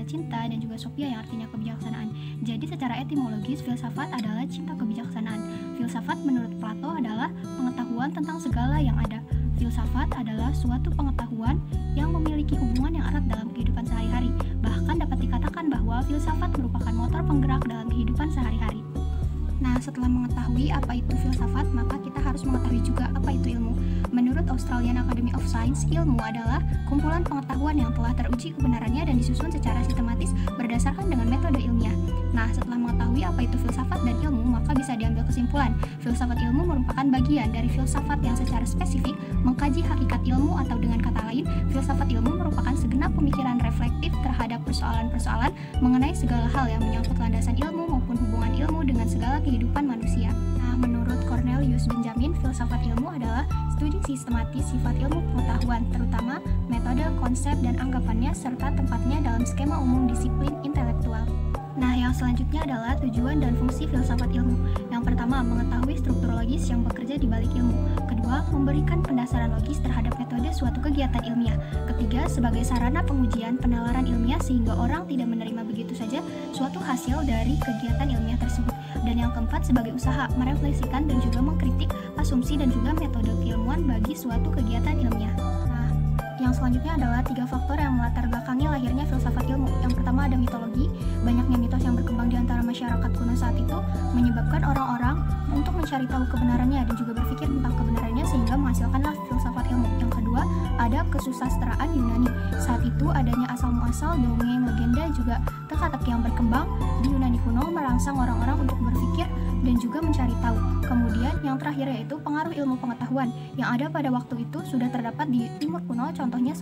cinta, dan juga sophia yang artinya kebijaksanaan. Jadi secara etimologis, filsafat adalah cinta kebijaksanaan. Filsafat menurut Plato adalah pengetahuan tentang segala yang ada. Filsafat adalah suatu pengetahuan yang memiliki hubungan yang erat dalam kehidupan sehari-hari. Bahkan dapat dikatakan bahwa filsafat merupakan motor penggerak dalam kehidupan sehari-hari. Nah, setelah mengetahui apa itu filsafat, maka kita harus mengetahui juga apa itu ilmu. Menurut Australian Academy of Science, ilmu adalah kumpulan pengetahuan yang telah teruji kebenarannya dan disusun secara sistematis berdasarkan dengan metode ilmiah. Nah, setelah mengetahui apa itu filsafat dan ilmu, maka bisa diambil kesimpulan. Filsafat ilmu merupakan bagian dari filsafat yang secara spesifik mengkaji hakikat ilmu, atau dengan kata lain, filsafat ilmu merupakan segenap pemikiran reflektif terhadap persoalan-persoalan mengenai segala hal yang menyangkut landasan ilmu maupun hubungan ilmu dengan segala kehidupan manusia. Nah, menurut Cornelius Benjamin, filsafat ilmu adalah studi sistematis sifat ilmu pengetahuan, terutama metode, konsep, dan anggapannya, serta tempatnya dalam skema umum disiplin intelektual. Nah, yang selanjutnya adalah tujuan dan fungsi filsafat ilmu. Yang pertama, mengetahui struktur logis yang bekerja di balik ilmu. Kedua, memberikan pendasaran logis terhadap metode suatu kegiatan ilmiah. Ketiga, sebagai sarana pengujian penalaran ilmiah sehingga orang tidak menerima begitu saja suatu hasil dari kegiatan ilmiah tersebut. Dan yang keempat, sebagai usaha merefleksikan dan juga mengkritik asumsi dan juga metode keilmuan bagi suatu kegiatan ilmiah. Yang selanjutnya adalah 3 faktor yang melatar belakangi lahirnya filsafat ilmu. Yang pertama ada mitologi. Banyaknya mitos yang berkembang di antara masyarakat kuno saat itu menyebabkan orang-orang untuk mencari tahu kebenarannya dan juga berpikir tentang kebenarannya sehingga menghasilkanlah filsafat ilmu. Yang kedua ada kesusastraan Yunani. Saat itu adanya asal-muasal dongeng, legenda, juga teka-teki yang berkembang di Yunani kuno merangsang orang-orang untuk berpikir dan juga mencari tahu. Kemudian yang terakhir yaitu pengaruh ilmu pengetahuan yang ada pada waktu itu sudah terdapat di Timur kuno, contohnya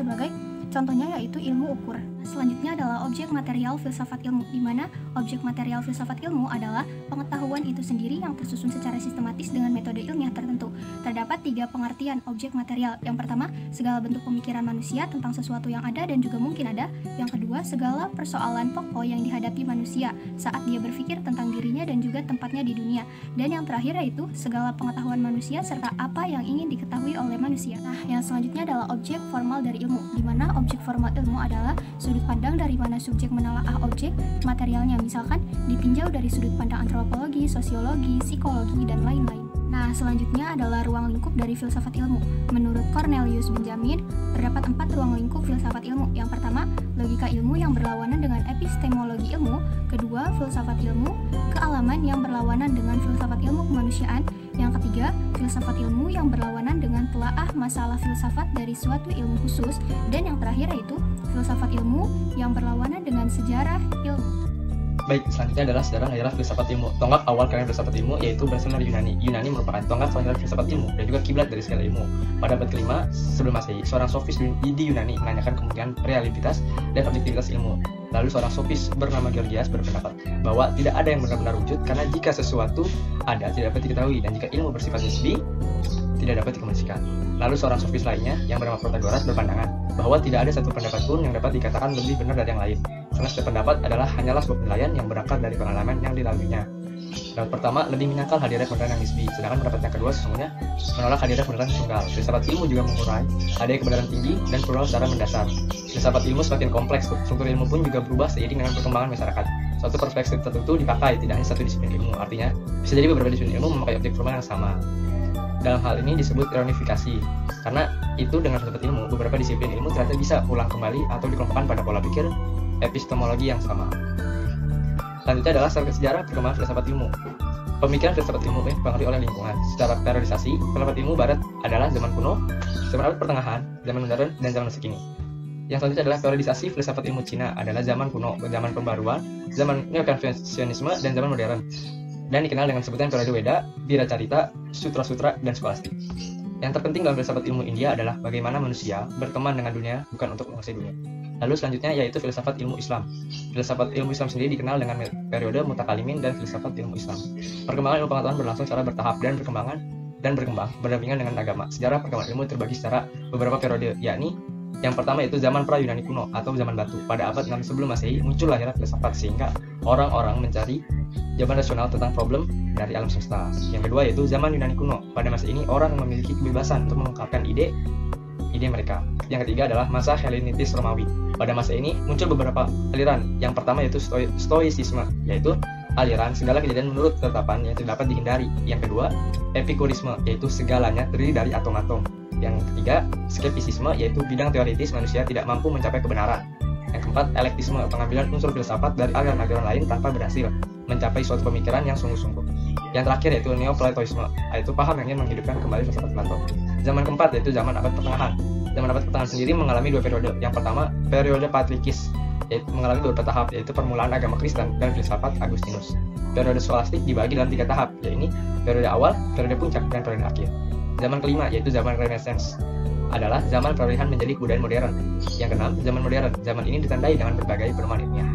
yaitu ilmu ukur. Selanjutnya adalah objek material filsafat ilmu, di mana objek material filsafat ilmu adalah pengetahuan itu sendiri yang tersusun secara sistematis dengan metode ilmiah tertentu. Terdapat 3 pengertian objek material. Yang pertama, segala bentuk pemikiran manusia tentang sesuatu yang ada dan juga mungkin ada. Yang kedua, segala persoalan pokok yang dihadapi manusia saat dia berpikir tentang dirinya dan juga tempatnya di dunia. Dan yang terakhir yaitu segala pengetahuan manusia serta apa yang ingin diketahui oleh manusia. Nah, yang selanjutnya adalah objek formal dari ilmu, di mana objek formal ilmu adalah sudut pandang dari mana subjek menelaah objek materialnya, misalkan ditinjau dari sudut pandang antropologi, sosiologi, psikologi, dan lain-lain. Nah, selanjutnya adalah ruang lingkup dari filsafat ilmu. Menurut Cornelius Benjamin, terdapat 4 ruang lingkup filsafat ilmu. Yang pertama, logika ilmu yang berlawanan dengan epistemologi ilmu. Kedua, filsafat ilmu kealaman yang berlawanan dengan filsafat ilmu kemanusiaan. Yang ketiga, filsafat ilmu yang berlawanan dengan telaah masalah filsafat dari suatu ilmu khusus. Dan yang terakhir yaitu filsafat ilmu yang berlawanan dengan sejarah ilmu. Baik, selanjutnya adalah sejarah lahirnya filsafat ilmu. Tonggak awal kalian filsafat ilmu yaitu berasal dari Yunani. Yunani merupakan tonggak lahirnya filsafat ilmu dan juga kiblat dari segala ilmu. Pada abad ke-5 sebelum Masehi, seorang sofis di Yunani menanyakan kemungkinan realitas dan objektivitas ilmu. Lalu seorang sofis bernama Gorgias berpendapat bahwa tidak ada yang benar-benar wujud karena jika sesuatu ada tidak dapat diketahui dan jika ilmu bersifat nisbi tidak dapat dikomunikasikan. Lalu seorang sofis lainnya yang bernama Protagoras berpandangan bahwa tidak ada satu pendapat pun yang dapat dikatakan lebih benar dari yang lain. Karena setiap pendapat adalah hanyalah sebuah penilaian yang berakar dari pengalaman yang dilaluinya. Pendapat pertama lebih menyangkal hadirnya kebenaran yang nisbi, sedangkan pendapat yang kedua sesungguhnya menolak hadirnya kebenaran tunggal. Filsafat ilmu juga mengurai adanya kebenaran tinggi dan plural secara mendasar. Filsafat ilmu semakin kompleks, struktur ilmu pun juga berubah seiring dengan perkembangan masyarakat. Suatu perspektif tertentu dipakai, tidak hanya satu disiplin ilmu. Artinya, bisa jadi beberapa disiplin ilmu memakai objek formal yang sama. Dalam hal ini disebut reunifikasi, karena itu dengan filsafat ilmu, beberapa disiplin ilmu ternyata bisa ulang kembali atau dikelompokkan pada pola pikir epistemologi yang sama. Selanjutnya adalah sejarah perkembangan filsafat ilmu. Pemikiran filsafat ilmu dipengaruhi oleh lingkungan. Secara periodisasi, filsafat ilmu barat adalah zaman kuno, zaman abad pertengahan, zaman modern, dan zaman masa kini. Yang selanjutnya adalah periodisasi filsafat ilmu Cina adalah zaman kuno, zaman pembaruan, zaman neokonfusianisme, dan zaman modern. Dan dikenal dengan sebutan periode Weda, Viracarita, Sutra-sutra, dan Skolastik. Yang terpenting dalam filsafat ilmu India adalah bagaimana manusia berteman dengan dunia bukan untuk menguasai dunia. Lalu selanjutnya yaitu filsafat ilmu Islam. Filsafat ilmu Islam sendiri dikenal dengan periode mutakalimin dan filsafat ilmu Islam. Perkembangan ilmu pengetahuan berlangsung secara bertahap dan berkembang berdampingan dengan agama. Sejarah perkembangan ilmu terbagi secara beberapa periode, yakni yang pertama yaitu zaman pra-Yunani kuno atau zaman batu. Pada abad 6 sebelum Masehi muncul lahirnya filsafat sehingga orang-orang mencari jawaban rasional tentang problem dari alam semesta. Yang kedua yaitu zaman Yunani kuno. Pada masa ini orang memiliki kebebasan untuk mengungkapkan ide ide mereka. Yang ketiga adalah masa Helenitis Romawi. Pada masa ini muncul beberapa aliran. Yang pertama yaitu Stoicisme, yaitu aliran segala kejadian menurut ketetapan yang tidak dapat dihindari. Yang kedua, Epikurisme, yaitu segalanya terdiri dari atom-atom. Yang ketiga, Skeptisisme, yaitu bidang teoritis manusia tidak mampu mencapai kebenaran. Yang keempat, Elektisme, pengambilan unsur filsafat dari aliran-aliran lain tanpa berhasil mencapai suatu pemikiran yang sungguh-sungguh. Yang terakhir yaitu Neoplatoisme, yaitu paham yang ingin menghidupkan kembali filsafat Plato. Zaman keempat yaitu zaman abad pertengahan. Zaman abad pertengahan sendiri mengalami dua periode. Yang pertama, periode Patrikis, yaitu mengalami beberapa tahap, yaitu permulaan agama Kristen dan filsafat Agustinus. Periode Skolastik dibagi dalam 3 tahap, yaitu periode awal, periode puncak, dan periode akhir. Zaman kelima yaitu zaman Renaissance, adalah zaman peralihan menjadi kebudayaan modern. Yang keenam, zaman modern. Zaman ini ditandai dengan berbagai penemuan ilmiah.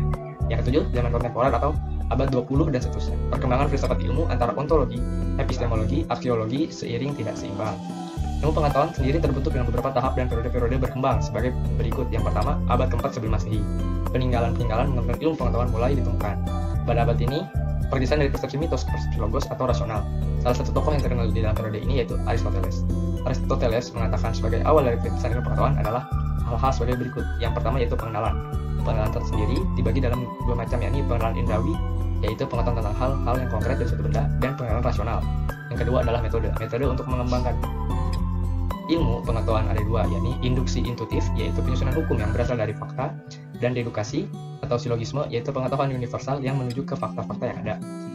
Yang ketujuh, zaman kontemporer atau abad 20 dan seterusnya. Perkembangan filsafat ilmu antara ontologi, epistemologi, arkeologi seiring tidak seimbang. Ilmu pengetahuan sendiri terbentuk dengan beberapa tahap dan periode-periode berkembang sebagai berikut. Yang pertama, abad keempat sebelum Masehi. Peninggalan-peninggalan mengenai ilmu pengetahuan mulai ditemukan. Pada abad ini, pergeseran dari persepsi mitos ke persepsi logos atau rasional. Salah satu tokoh yang terkenal di dalam periode ini yaitu Aristoteles. Aristoteles mengatakan sebagai awal dari pergeseran ilmu pengetahuan adalah hal-hal sebagai berikut. Yang pertama yaitu pengenalan. Pengenalan tersendiri dibagi dalam 2 macam, yakni pengenalan indrawi, yaitu pengetahuan tentang hal-hal yang konkret dari suatu benda, dan pengenalan rasional. Yang kedua adalah metode. Metode untuk mengembangkan ilmu pengetahuan ada 2, yakni induksi intuitif, yaitu penyusunan hukum yang berasal dari fakta, dan dedukasi atau silogisme, yaitu pengetahuan universal yang menuju ke fakta-fakta yang ada.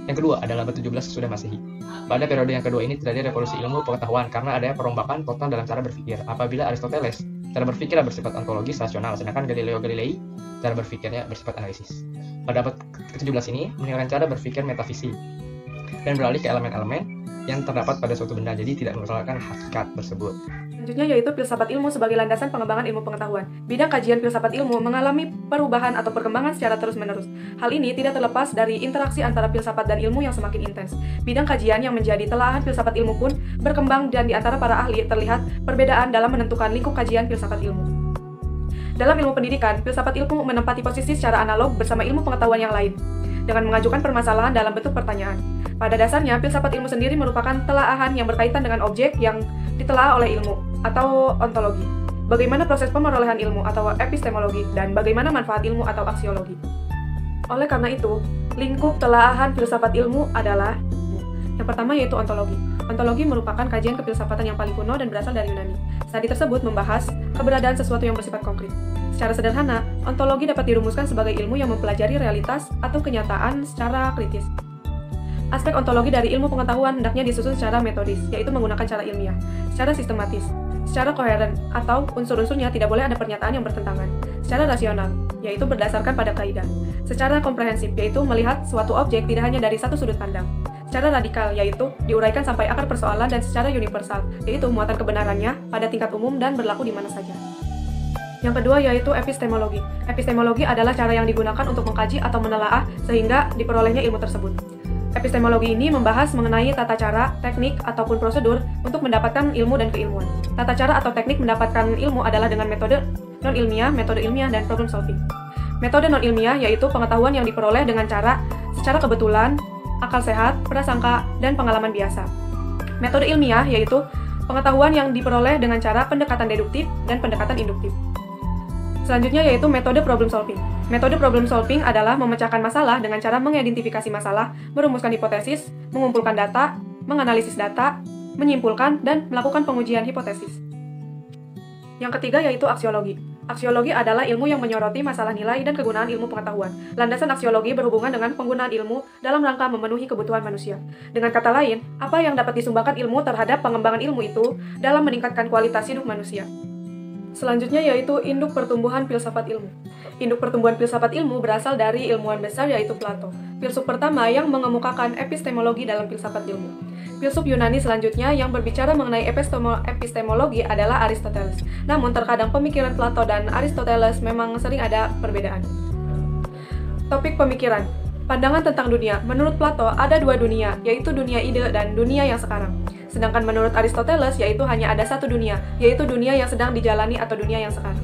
Yang kedua adalah abad 17 sesudah Masehi. Pada periode yang kedua ini terjadi revolusi ilmu pengetahuan karena adanya perombakan total dalam cara berpikir. Apabila Aristoteles cara berpikirnya bersifat ontologis rasional, sedangkan Galileo Galilei cara berpikirnya bersifat analisis. Pada abad ke-17 ini meninggalkan cara berpikir metafisik dan beralih ke elemen-elemen yang terdapat pada suatu benda, jadi tidak mempersoalkan hakikat tersebut. Selanjutnya yaitu filsafat ilmu sebagai landasan pengembangan ilmu pengetahuan. Bidang kajian filsafat ilmu mengalami perubahan atau perkembangan secara terus-menerus. Hal ini tidak terlepas dari interaksi antara filsafat dan ilmu yang semakin intens. Bidang kajian yang menjadi telahan filsafat ilmu pun berkembang dan di antara para ahli terlihat perbedaan dalam menentukan lingkup kajian filsafat ilmu. Dalam ilmu pendidikan, filsafat ilmu menempati posisi secara analog bersama ilmu pengetahuan yang lain, dengan mengajukan permasalahan dalam bentuk pertanyaan. Pada dasarnya, filsafat ilmu sendiri merupakan telaahan yang berkaitan dengan objek yang ditelaah oleh ilmu, atau ontologi. Bagaimana proses pemerolehan ilmu atau epistemologi, dan bagaimana manfaat ilmu atau aksiologi. Oleh karena itu, lingkup telaahan filsafat ilmu adalah yang pertama yaitu ontologi. Ontologi merupakan kajian kefilsafatan yang paling kuno dan berasal dari Yunani. Studi tersebut membahas keberadaan sesuatu yang bersifat konkret. Secara sederhana, ontologi dapat dirumuskan sebagai ilmu yang mempelajari realitas atau kenyataan secara kritis. Aspek ontologi dari ilmu pengetahuan hendaknya disusun secara metodis, yaitu menggunakan cara ilmiah, secara sistematis, secara koheren, atau unsur-unsurnya tidak boleh ada pernyataan yang bertentangan, secara rasional, yaitu berdasarkan pada kaidah, secara komprehensif, yaitu melihat suatu objek tidak hanya dari satu sudut pandang, secara radikal, yaitu diuraikan sampai akar persoalan, dan secara universal, yaitu muatan kebenarannya pada tingkat umum dan berlaku di mana saja. Yang kedua yaitu epistemologi. Epistemologi adalah cara yang digunakan untuk mengkaji atau menelaah sehingga diperolehnya ilmu tersebut. Epistemologi ini membahas mengenai tata cara, teknik, ataupun prosedur untuk mendapatkan ilmu dan keilmuan. Tata cara atau teknik mendapatkan ilmu adalah dengan metode non-ilmiah, metode ilmiah, dan problem solving. Metode non-ilmiah yaitu pengetahuan yang diperoleh dengan cara secara kebetulan, akal sehat, prasangka, dan pengalaman biasa. Metode ilmiah yaitu pengetahuan yang diperoleh dengan cara pendekatan deduktif dan pendekatan induktif. Selanjutnya yaitu metode problem solving. Metode problem solving adalah memecahkan masalah dengan cara mengidentifikasi masalah, merumuskan hipotesis, mengumpulkan data, menganalisis data, menyimpulkan, dan melakukan pengujian hipotesis. Yang ketiga yaitu aksiologi. Aksiologi adalah ilmu yang menyoroti masalah nilai dan kegunaan ilmu pengetahuan. Landasan aksiologi berhubungan dengan penggunaan ilmu dalam rangka memenuhi kebutuhan manusia. Dengan kata lain, apa yang dapat disumbangkan ilmu terhadap pengembangan ilmu itu dalam meningkatkan kualitas hidup manusia. Selanjutnya yaitu induk pertumbuhan filsafat ilmu. Induk pertumbuhan filsafat ilmu berasal dari ilmuwan besar yaitu Plato, filsuf pertama yang mengemukakan epistemologi dalam filsafat ilmu. Filsuf Yunani selanjutnya yang berbicara mengenai epistemologi adalah Aristoteles. Namun terkadang pemikiran Plato dan Aristoteles memang sering ada perbedaan. Topik pemikiran. Pandangan tentang dunia. Menurut Plato ada 2 dunia, yaitu dunia ide dan dunia yang sekarang. Sedangkan menurut Aristoteles yaitu hanya ada satu dunia, yaitu dunia yang sedang dijalani atau dunia yang sekarang.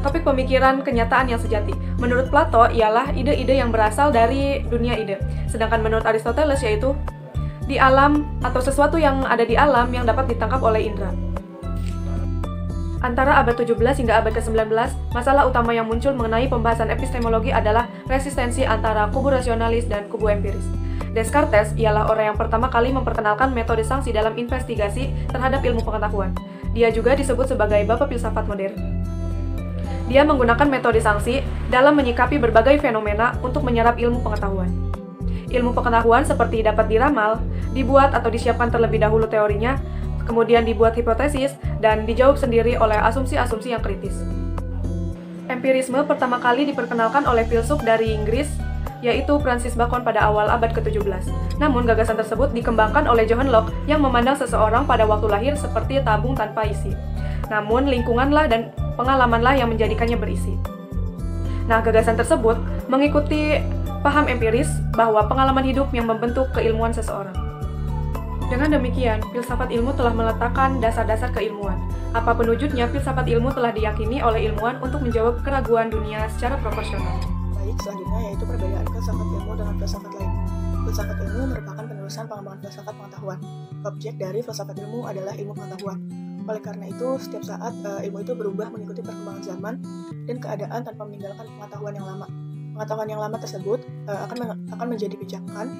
Topik pemikiran kenyataan yang sejati. Menurut Plato ialah ide-ide yang berasal dari dunia ide. Sedangkan menurut Aristoteles yaitu di alam atau sesuatu yang ada di alam yang dapat ditangkap oleh indera. Antara abad 17 hingga abad ke-19, masalah utama yang muncul mengenai pembahasan epistemologi adalah resistensi antara kubu rasionalis dan kubu empiris. Descartes ialah orang yang pertama kali memperkenalkan metode sanksi dalam investigasi terhadap ilmu pengetahuan. Dia juga disebut sebagai bapak filsafat modern. Dia menggunakan metode sanksi dalam menyikapi berbagai fenomena untuk menyerap ilmu pengetahuan. Ilmu pengetahuan seperti dapat diramal, dibuat atau disiapkan terlebih dahulu teorinya, kemudian dibuat hipotesis, dan dijawab sendiri oleh asumsi-asumsi yang kritis. Empirisme pertama kali diperkenalkan oleh filsuf dari Inggris, yaitu Francis Bacon pada awal abad ke-17. Namun, gagasan tersebut dikembangkan oleh John Locke yang memandang seseorang pada waktu lahir seperti tabung tanpa isi. Namun, lingkunganlah dan pengalamanlah yang menjadikannya berisi. Nah, gagasan tersebut mengikuti paham empiris bahwa pengalaman hidup yang membentuk keilmuan seseorang. Dengan demikian, filsafat ilmu telah meletakkan dasar-dasar keilmuan. Apapun wujudnya, filsafat ilmu telah diyakini oleh ilmuwan untuk menjawab keraguan dunia secara proporsional. Baik, selanjutnya yaitu perbedaan filsafat ilmu dengan filsafat lain. Filsafat ilmu merupakan penerusan pengembangan filsafat pengetahuan. Objek dari filsafat ilmu adalah ilmu pengetahuan. Oleh karena itu, setiap saat ilmu itu berubah mengikuti perkembangan zaman dan keadaan tanpa meninggalkan pengetahuan yang lama. Pengetahuan yang lama tersebut akan menjadi pijakan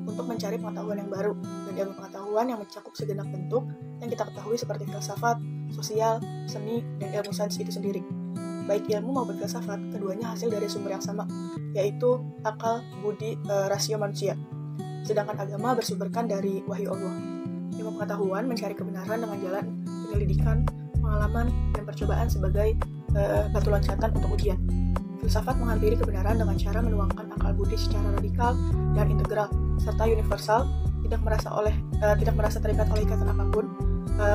untuk mencari pengetahuan yang baru, dan ilmu pengetahuan yang mencakup segenap bentuk yang kita ketahui seperti filsafat, sosial, seni, dan ilmu sains itu sendiri. Baik ilmu maupun filsafat, keduanya hasil dari sumber yang sama, yaitu akal, budi, rasio manusia. Sedangkan agama bersumberkan dari wahyu Allah. Ilmu pengetahuan mencari kebenaran dengan jalan penyelidikan, pengalaman, dan percobaan sebagai batu loncatan untuk ujian. Filsafat menghampiri kebenaran dengan cara menuangkan akal budi secara radikal dan integral, serta universal, tidak merasa terikat oleh ikatan apapun,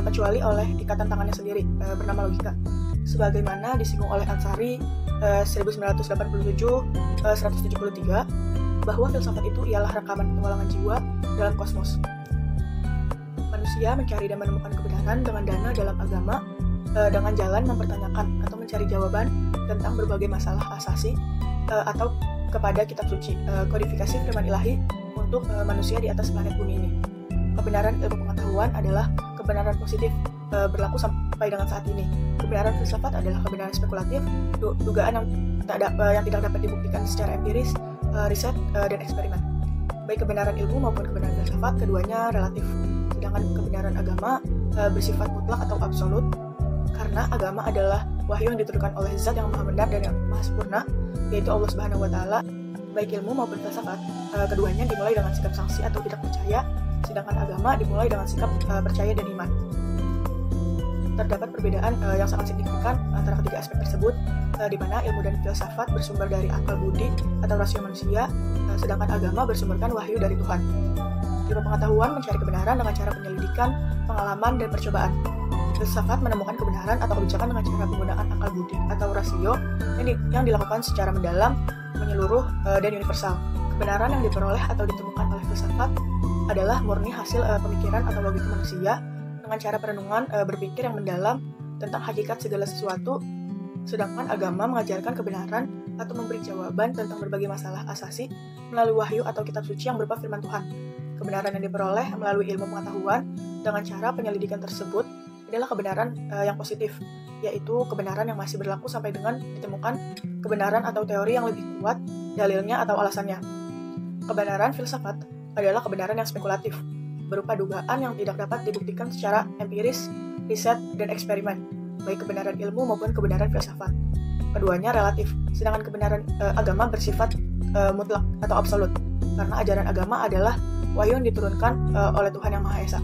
kecuali oleh ikatan tangannya sendiri, bernama logika. Sebagaimana disinggung oleh Ansari 1987-173, bahwa filsafat itu ialah rekaman petualangan jiwa dalam kosmos. Manusia mencari dan menemukan kebenaran dengan dana dalam agama, dengan jalan mempertanyakan atau mencari jawaban tentang berbagai masalah asasi atau kepada kitab suci, kodifikasi firman ilahi untuk manusia di atas planet bumi ini. Kebenaran ilmu pengetahuan adalah kebenaran positif, berlaku sampai dengan saat ini. Kebenaran filsafat adalah kebenaran spekulatif, dugaan yang tidak dapat dibuktikan secara empiris, riset, dan eksperimen. Baik kebenaran ilmu maupun kebenaran filsafat, keduanya relatif. Sedangkan kebenaran agama bersifat mutlak atau absolut, karena agama adalah wahyu yang diturunkan oleh Zat yang Maha Benar dan yang Maha Sempurna, yaitu Allah Subhanahu wa Ta'ala. Baik ilmu maupun filsafat, keduanya dimulai dengan sikap sanksi atau tidak percaya, sedangkan agama dimulai dengan sikap percaya dan iman. Terdapat perbedaan yang sangat signifikan antara ketiga aspek tersebut, di mana ilmu dan filsafat bersumber dari akal budi atau rasio manusia, sedangkan agama bersumberkan wahyu dari Tuhan. Ilmu pengetahuan mencari kebenaran dengan cara penyelidikan, pengalaman, dan percobaan. Filsafat menemukan kebenaran atau kebijakan dengan cara penggunaan akal budi atau rasio yang dilakukan secara mendalam, menyeluruh, dan universal. Kebenaran yang diperoleh atau ditemukan oleh filsafat adalah murni hasil pemikiran atau logika manusia dengan cara perenungan berpikir yang mendalam tentang hakikat segala sesuatu, sedangkan agama mengajarkan kebenaran atau memberi jawaban tentang berbagai masalah asasi melalui wahyu atau kitab suci yang berupa firman Tuhan. Kebenaran yang diperoleh melalui ilmu pengetahuan dengan cara penyelidikan tersebut adalah kebenaran yang positif, yaitu kebenaran yang masih berlaku sampai dengan ditemukan kebenaran atau teori yang lebih kuat, dalilnya atau alasannya. Kebenaran filsafat adalah kebenaran yang spekulatif, berupa dugaan yang tidak dapat dibuktikan secara empiris, riset, dan eksperimen, baik kebenaran ilmu maupun kebenaran filsafat. Keduanya relatif, sedangkan kebenaran agama bersifat mutlak atau absolut, karena ajaran agama adalah wahyu yang diturunkan oleh Tuhan Yang Maha Esa.